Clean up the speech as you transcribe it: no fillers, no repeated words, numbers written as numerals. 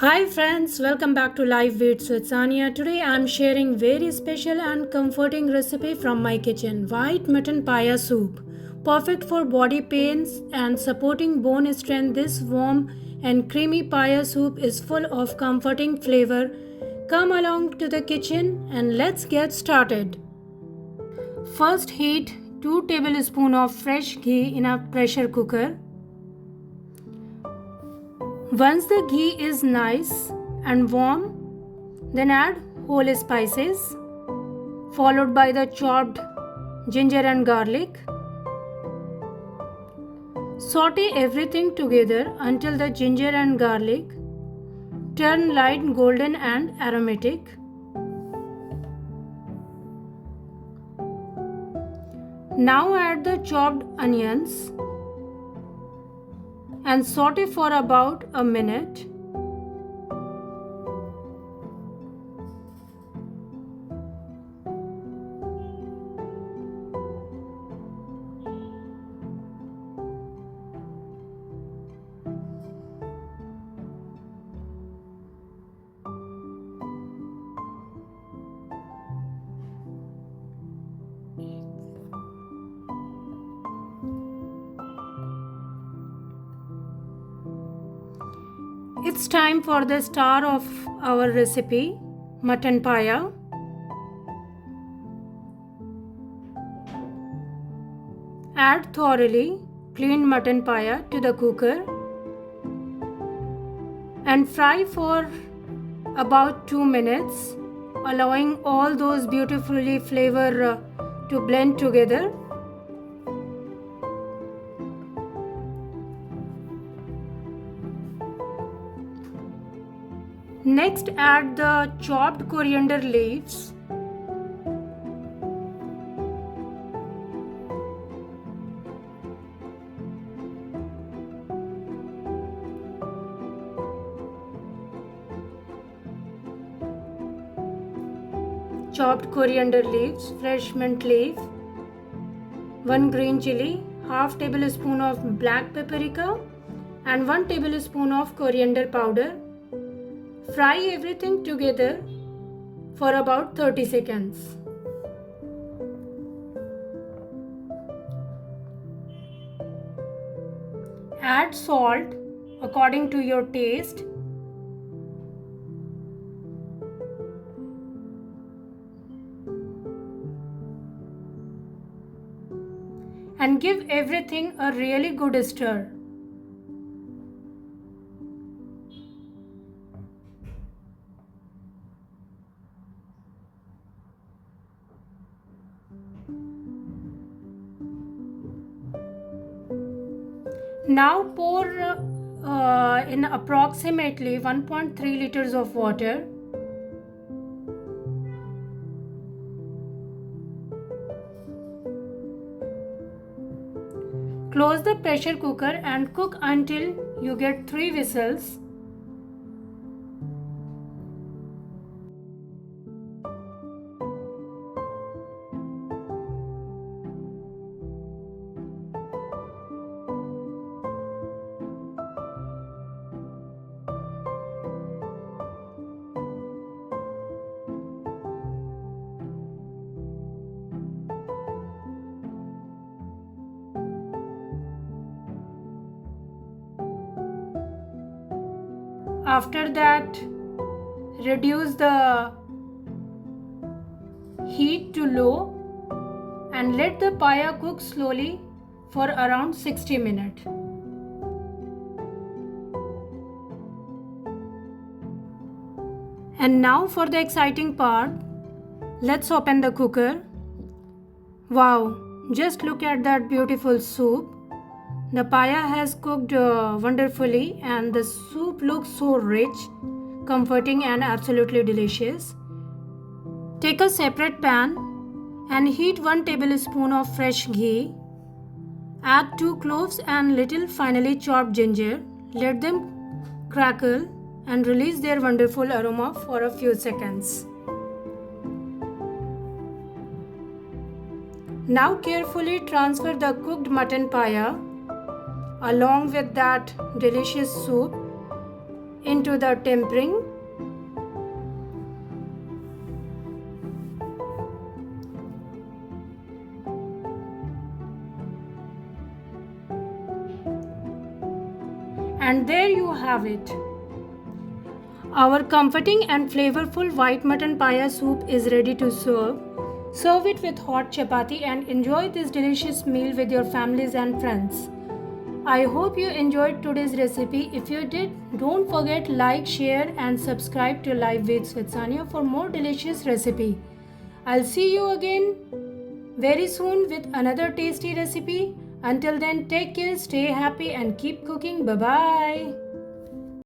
Hi friends, welcome back to Life Beats with Sania. Today I am sharing very special and comforting recipe from my kitchen, White Mutton Paya Soup. Perfect for body pains and supporting bone strength, this warm and creamy paya soup is full of comforting flavor. Come along to the kitchen and let's get started. First heat 2 tablespoons of fresh ghee in a pressure cooker. Once the ghee is nice and warm, then add whole spices, followed by the chopped ginger and garlic. Saute everything together until the ginger and garlic turn light golden and aromatic. Now add the chopped onions and saute for about a minute. It's time for the star of our recipe, mutton paya. Add thoroughly cleaned mutton paya to the cooker and fry for about 2 minutes, allowing all those beautifully flavor to blend together. Next, add the chopped coriander leaves. Chopped coriander leaves, fresh mint leaf, 1 green chili, half tablespoon of black paprika and 1 tablespoon of coriander powder. Fry everything together for about 30 seconds. Add salt according to your taste. And give everything a really good stir. Now pour in approximately 1.3 liters of water. Close the pressure cooker and cook until you get 3 whistles. After that, reduce the heat to low and let the paya cook slowly for around 60 minutes. And now for the exciting part, let's open the cooker. Wow, just look at that beautiful soup. The paya has cooked wonderfully and the soup looks so rich, comforting and absolutely delicious. Take a separate pan and heat 1 tablespoon of fresh ghee. Add 2 cloves and little finely chopped ginger. Let them crackle and release their wonderful aroma for a few seconds. Now carefully transfer the cooked mutton paya along with that delicious soup into the tempering. And there you have it. Our comforting and flavorful white mutton paya soup is ready to serve. Serve it with hot chapati and enjoy this delicious meal with your families and friends. I hope you enjoyed today's recipe. If you did, don't forget like, share and subscribe to Life Beats with Sania for more delicious recipe. I'll see you again very soon with another tasty recipe. Until then, take care, stay happy and keep cooking. Bye bye.